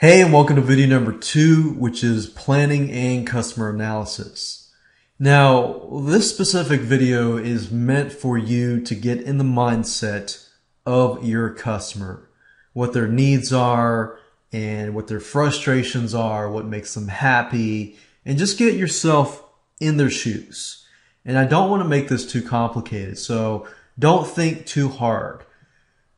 Hey, and welcome to video number 2, which is planning and customer analysis. Now, this specific video is meant for you to get in the mindset of your customer, what their needs are and what their frustrations are, what makes them happy, and just get yourself in their shoes. And I don't want to make this too complicated, so don't think too hard.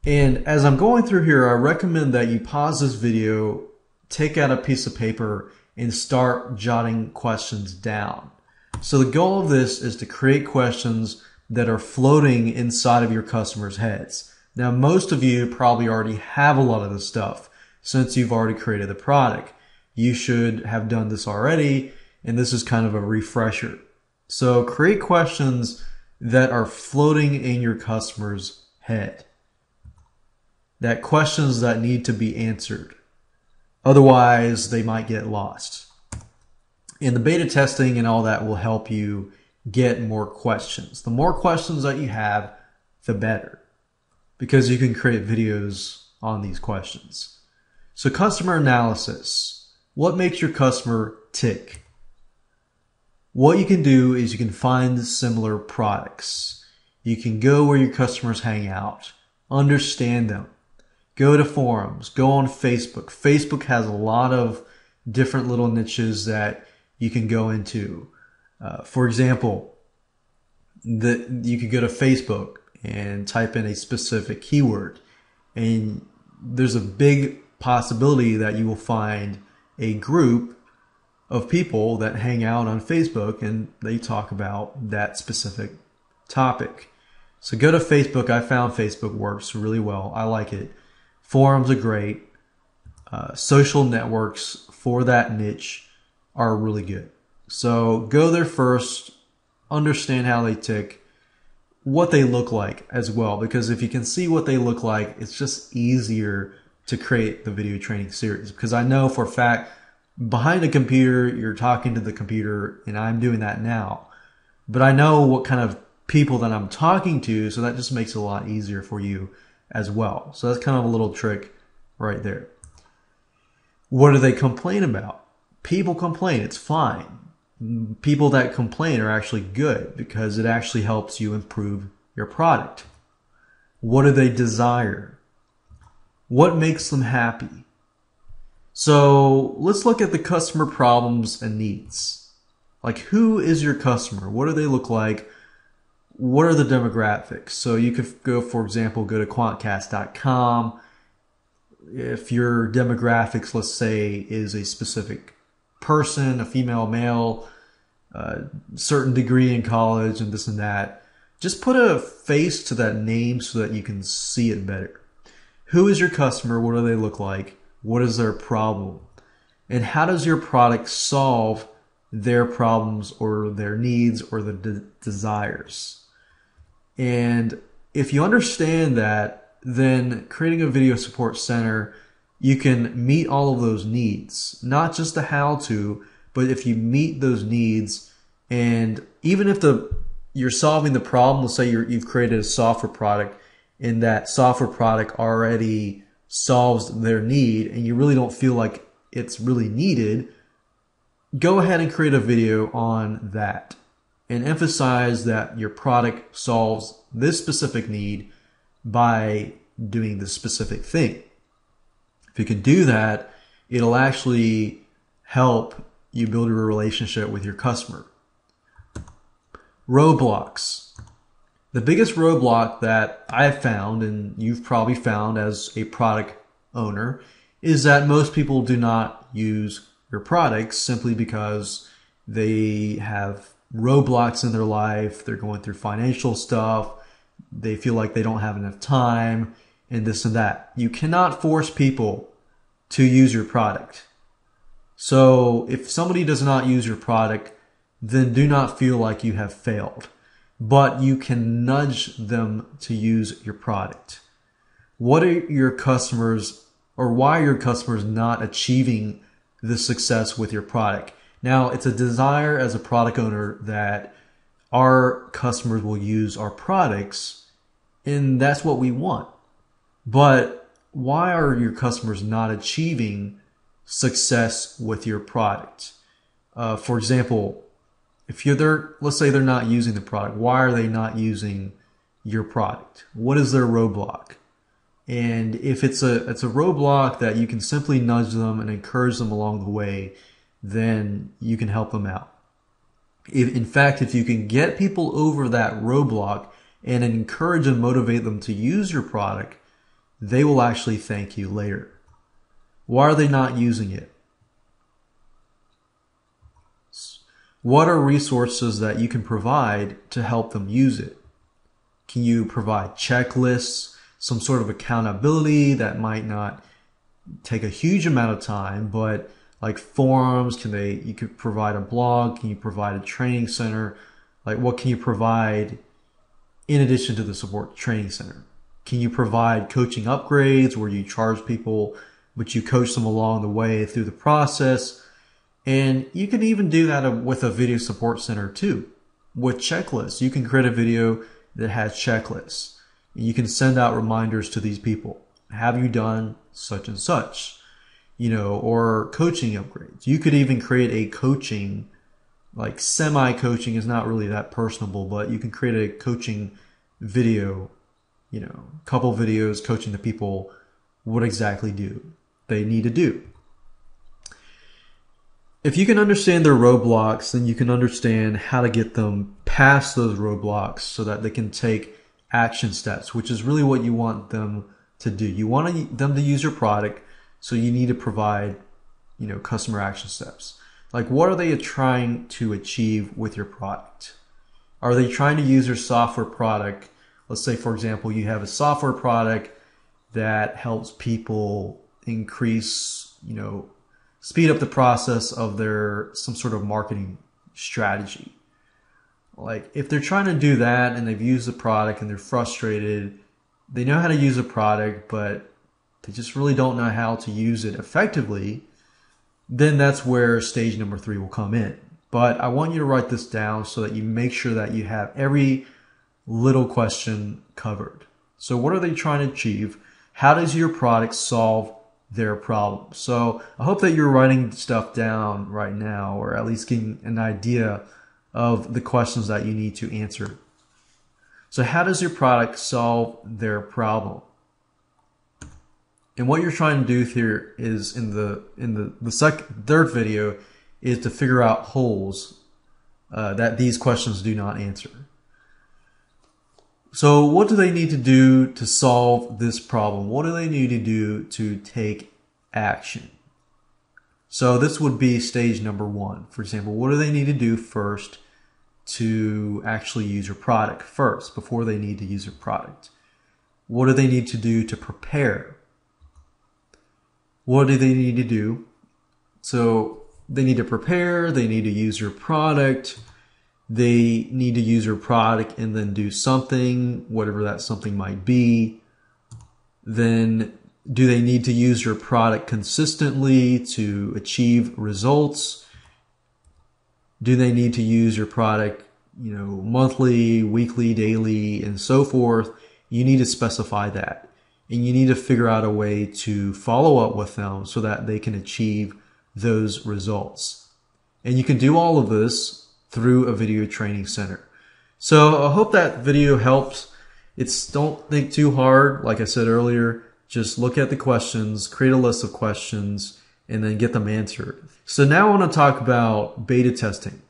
And as I'm going through here, I recommend that you pause this video, take out a piece of paper, and start jotting questions down. So the goal of this is to create questions that are floating inside of your customers' heads. Now, most of you probably already have a lot of this stuff since you've already created the product. You should have done this already, and this is kind of a refresher. So create questions that are floating in your customer's head. That questions that need to be answered. Otherwise, they might get lost. And the beta testing and all that will help you get more questions. The more questions that you have, the better. Because you can create videos on these questions. So customer analysis. What makes your customer tick? What you can do is you can find similar products. You can go where your customers hang out. Understand them. Go to forums, go on Facebook. Facebook has a lot of different little niches that you can go into. For example, you could go to Facebook and type in a specific keyword, and there's a big possibility that you will find a group of people that hang out on Facebook and they talk about that specific topic. So go to Facebook. I found Facebook works really well. I like it. Forums are great. Social networks for that niche are really good. So go there first, understand how they tick, what they look like as well. Because if you can see what they look like, it's just easier to create the video training series. Because I know for a fact, behind a computer, you're talking to the computer, and I'm doing that now. But I know what kind of people that I'm talking to, so that just makes it a lot easier for you as well. So that's kind of a little trick right there. What do they complain about? People complain. It's fine. People that complain are actually good because it actually helps you improve your product. What do they desire? What makes them happy? So let's look at the customer problems and needs. Like, who is your customer? What do they look like? What are the demographics? So you could go, for example, go to quantcast.com. If your demographics, let's say, is a specific person, a female, male, certain degree in college and this and that, just put a face to that name so that you can see it better. Who is your customer? What do they look like? What is their problem? And how does your product solve their problems or their needs or the desires? And if you understand that, then creating a video support center, you can meet all of those needs, not just the how-to, but if you meet those needs, and even if you're solving the problem, let's say you've created a software product and that software product already solves their need and you really don't feel like it's really needed, go ahead and create a video on that and emphasize that your product solves this specific need by doing this specific thing. If you can do that, it'll actually help you build a relationship with your customer. Roadblocks. The biggest roadblock that I've found, and you've probably found as a product owner, is that most people do not use your products simply because they have roadblocks in their life. They're going through financial stuff. They feel like they don't have enough time and this and that. You cannot force people to use your product. So if somebody does not use your product, then do not feel like you have failed. But you can nudge them to use your product. What are your customers, or why are your customers not achieving the success with your product? Now, it's a desire as a product owner that our customers will use our products, and that's what we want. But why are your customers not achieving success with your product. For example, if you're there, let's say they're not using the product. Why are they not using your product? What is their roadblock? And if it's a roadblock that you can simply nudge them and encourage them along the way, then you can help them out. In fact, if you can get people over that roadblock and encourage and motivate them to use your product, they will actually thank you later. Why are they not using it? What are resources that you can provide to help them use it? Can you provide checklists, some sort of accountability that might not take a huge amount of time, but like forums, you could provide a blog, can you provide a training center? Like what can you provide in addition to the support training center? Can you provide coaching upgrades where you charge people, but you coach them along the way through the process? And you can even do that with a video support center too, with checklists. You can create a video that has checklists. You can send out reminders to these people. Have you done such and such? Or coaching upgrades. You could even create a coaching, like semi-coaching is not really that personable, but you can create a coaching video, couple videos coaching the people what exactly they need to do. If you can understand their roadblocks, then you can understand how to get them past those roadblocks so that they can take action steps, which is really what you want them to do. You want them to use your product, so you need to provide, customer action steps. Like what are they trying to achieve with your product? Are they trying to use your software product? Let's say, for example, you have a software product that helps people increase, speed up the process of some sort of marketing strategy. Like if they're trying to do that and they've used the product and they're frustrated, they know how to use a product, but they just really don't know how to use it effectively, then that's where stage number 3 will come in. But I want you to write this down so that you make sure that you have every little question covered. So what are they trying to achieve? How does your product solve their problem? So I hope that you're writing stuff down right now, or at least getting an idea of the questions that you need to answer. So how does your product solve their problem? And what you're trying to do here is in the third video is to figure out holes that these questions do not answer. So what do they need to do to solve this problem? What do they need to do to take action? So this would be stage number 1. For example, what do they need to do first to actually use your product first before they need to use your product? What do they need to do to prepare? What do they need to do? So they need to prepare, they need to use your product, they need to use your product and then do something, whatever that something might be. Then do they need to use your product consistently to achieve results? Do they need to use your product, monthly, weekly, daily, and so forth? You need to specify that. And you need to figure out a way to follow up with them so that they can achieve those results. And you can do all of this through a video training center. So I hope that video helps. Don't think too hard. Like I said earlier, just look at the questions, create a list of questions, and then get them answered. So now I want to talk about beta testing.